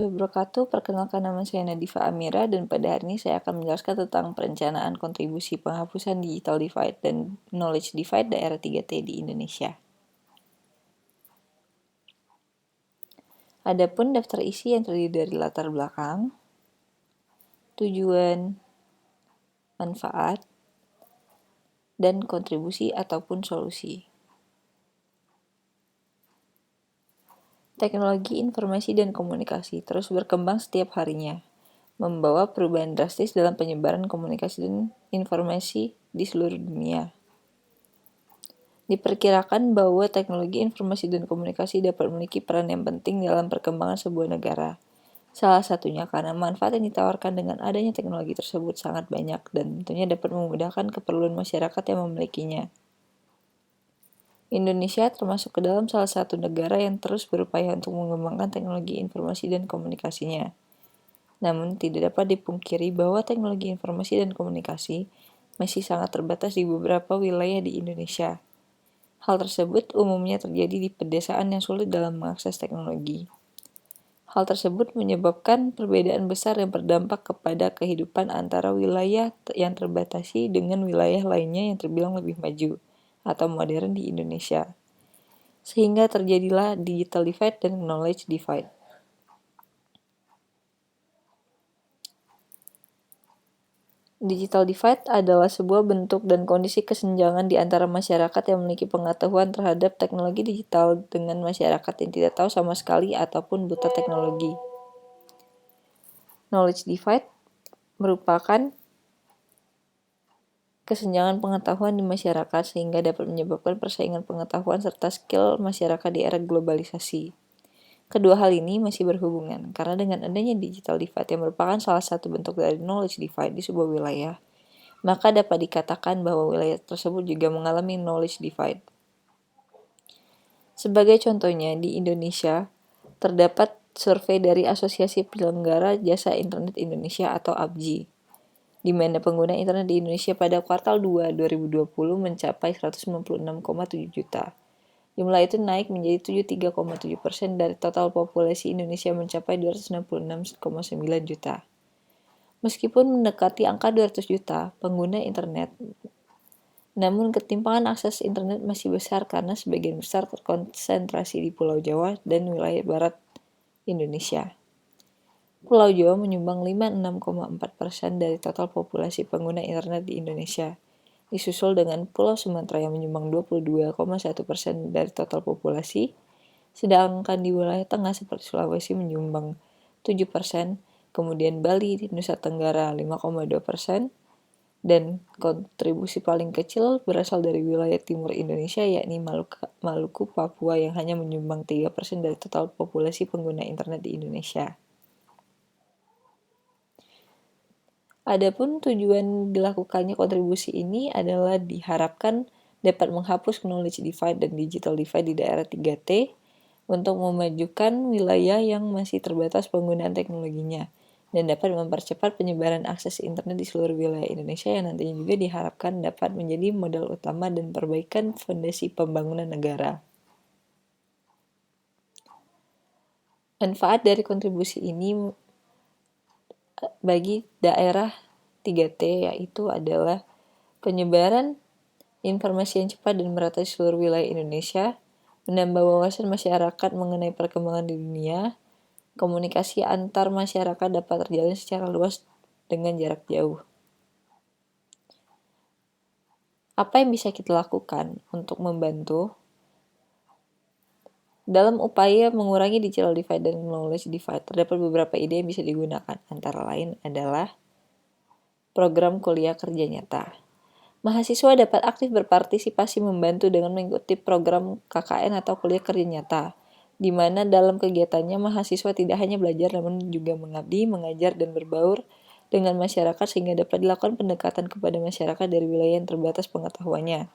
Wabarakatuh, perkenalkan nama saya Nadifa Amira dan pada hari ini saya akan menjelaskan tentang perencanaan kontribusi penghapusan digital divide dan knowledge divide daerah 3T di Indonesia. Adapun daftar isi yang terdiri dari latar belakang, tujuan, manfaat, dan kontribusi ataupun solusi. Teknologi informasi dan komunikasi terus berkembang setiap harinya, membawa perubahan drastis dalam penyebaran komunikasi dan informasi di seluruh dunia. Diperkirakan bahwa teknologi informasi dan komunikasi dapat memiliki peran yang penting dalam perkembangan sebuah negara. Salah satunya karena manfaat yang ditawarkan dengan adanya teknologi tersebut sangat banyak dan tentunya dapat memudahkan keperluan masyarakat yang memilikinya. Indonesia termasuk ke dalam salah satu negara yang terus berupaya untuk mengembangkan teknologi informasi dan komunikasinya. Namun, tidak dapat dipungkiri bahwa teknologi informasi dan komunikasi masih sangat terbatas di beberapa wilayah di Indonesia. Hal tersebut umumnya terjadi di pedesaan yang sulit dalam mengakses teknologi. Hal tersebut menyebabkan perbedaan besar yang berdampak kepada kehidupan antara wilayah yang terbatasi dengan wilayah lainnya yang terbilang lebih maju atau modern di Indonesia. Sehingga terjadilah digital divide dan knowledge divide. Digital divide adalah sebuah bentuk dan kondisi kesenjangan di antara masyarakat yang memiliki pengetahuan terhadap teknologi digital dengan masyarakat yang tidak tahu sama sekali ataupun buta teknologi. Knowledge divide merupakan kesenjangan pengetahuan di masyarakat sehingga dapat menyebabkan persaingan pengetahuan serta skill masyarakat di era globalisasi. Kedua hal ini masih berhubungan, karena dengan adanya digital divide yang merupakan salah satu bentuk dari knowledge divide di sebuah wilayah, maka dapat dikatakan bahwa wilayah tersebut juga mengalami knowledge divide. Sebagai contohnya, di Indonesia, terdapat survei dari Asosiasi Penyelenggara Jasa Internet Indonesia atau APJI, di mana pengguna internet di Indonesia pada kuartal 2 2020 mencapai 196,7 juta. Jumlah itu naik menjadi 73,7% dari total populasi Indonesia mencapai 266,9 juta. Meskipun mendekati angka 200 juta pengguna internet, namun ketimpangan akses internet masih besar karena sebagian besar terkonsentrasi di Pulau Jawa dan wilayah barat Indonesia. Pulau Jawa menyumbang 56,4% dari total populasi pengguna internet di Indonesia, disusul dengan Pulau Sumatera yang menyumbang 22,1% dari total populasi, sedangkan di wilayah tengah seperti Sulawesi menyumbang 7%, kemudian Bali di Nusa Tenggara 5,2%, dan kontribusi paling kecil berasal dari wilayah timur Indonesia yakni Maluku, Papua yang hanya menyumbang 3% dari total populasi pengguna internet di Indonesia. Adapun tujuan dilakukannya kontribusi ini adalah diharapkan dapat menghapus knowledge divide dan digital divide di daerah 3T untuk memajukan wilayah yang masih terbatas penggunaan teknologinya dan dapat mempercepat penyebaran akses internet di seluruh wilayah Indonesia yang nantinya juga diharapkan dapat menjadi modal utama dan perbaikan fondasi pembangunan negara. Manfaat dari kontribusi ini bagi daerah 3T yaitu adalah penyebaran informasi yang cepat dan merata di seluruh wilayah Indonesia, menambah wawasan masyarakat mengenai perkembangan di dunia, komunikasi antar masyarakat dapat terjalin secara luas dengan jarak jauh. Apa yang bisa kita lakukan untuk membantu dalam upaya mengurangi digital divide dan knowledge divide? Terdapat beberapa ide yang bisa digunakan, antara lain adalah program kuliah kerja nyata. Mahasiswa dapat aktif berpartisipasi membantu dengan mengikuti program KKN atau kuliah kerja nyata, di mana dalam kegiatannya mahasiswa tidak hanya belajar namun juga mengabdi, mengajar, dan berbaur dengan masyarakat sehingga dapat dilakukan pendekatan kepada masyarakat dari wilayah yang terbatas pengetahuannya.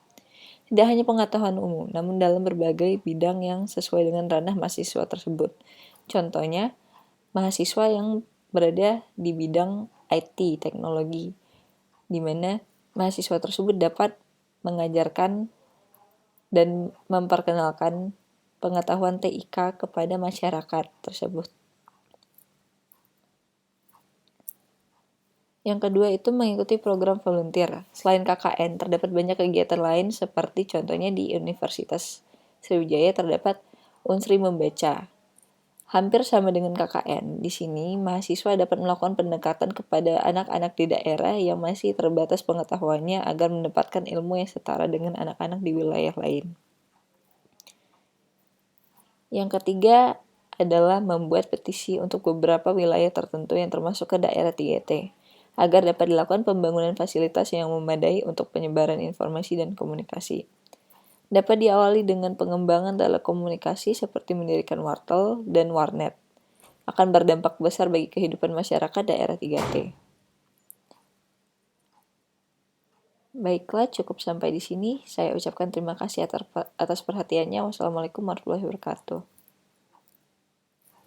Tidak hanya pengetahuan umum, namun dalam berbagai bidang yang sesuai dengan ranah mahasiswa tersebut. Contohnya, mahasiswa yang berada di bidang IT, teknologi, di mana mahasiswa tersebut dapat mengajarkan dan memperkenalkan pengetahuan TIK kepada masyarakat tersebut. Yang kedua itu mengikuti program volunteer. Selain KKN, terdapat banyak kegiatan lain seperti contohnya di Universitas Sriwijaya terdapat Unsri Membaca. Hampir sama dengan KKN, di sini mahasiswa dapat melakukan pendekatan kepada anak-anak di daerah yang masih terbatas pengetahuannya agar mendapatkan ilmu yang setara dengan anak-anak di wilayah lain. Yang ketiga adalah membuat petisi untuk beberapa wilayah tertentu yang termasuk ke daerah 3T, agar dapat dilakukan pembangunan fasilitas yang memadai untuk penyebaran informasi dan komunikasi. Dapat diawali dengan pengembangan telekomunikasi seperti mendirikan wartel dan warnet. Akan berdampak besar bagi kehidupan masyarakat daerah 3T. Baiklah, cukup sampai di sini. Saya ucapkan terima kasih atas perhatiannya. Wassalamualaikum warahmatullahi wabarakatuh.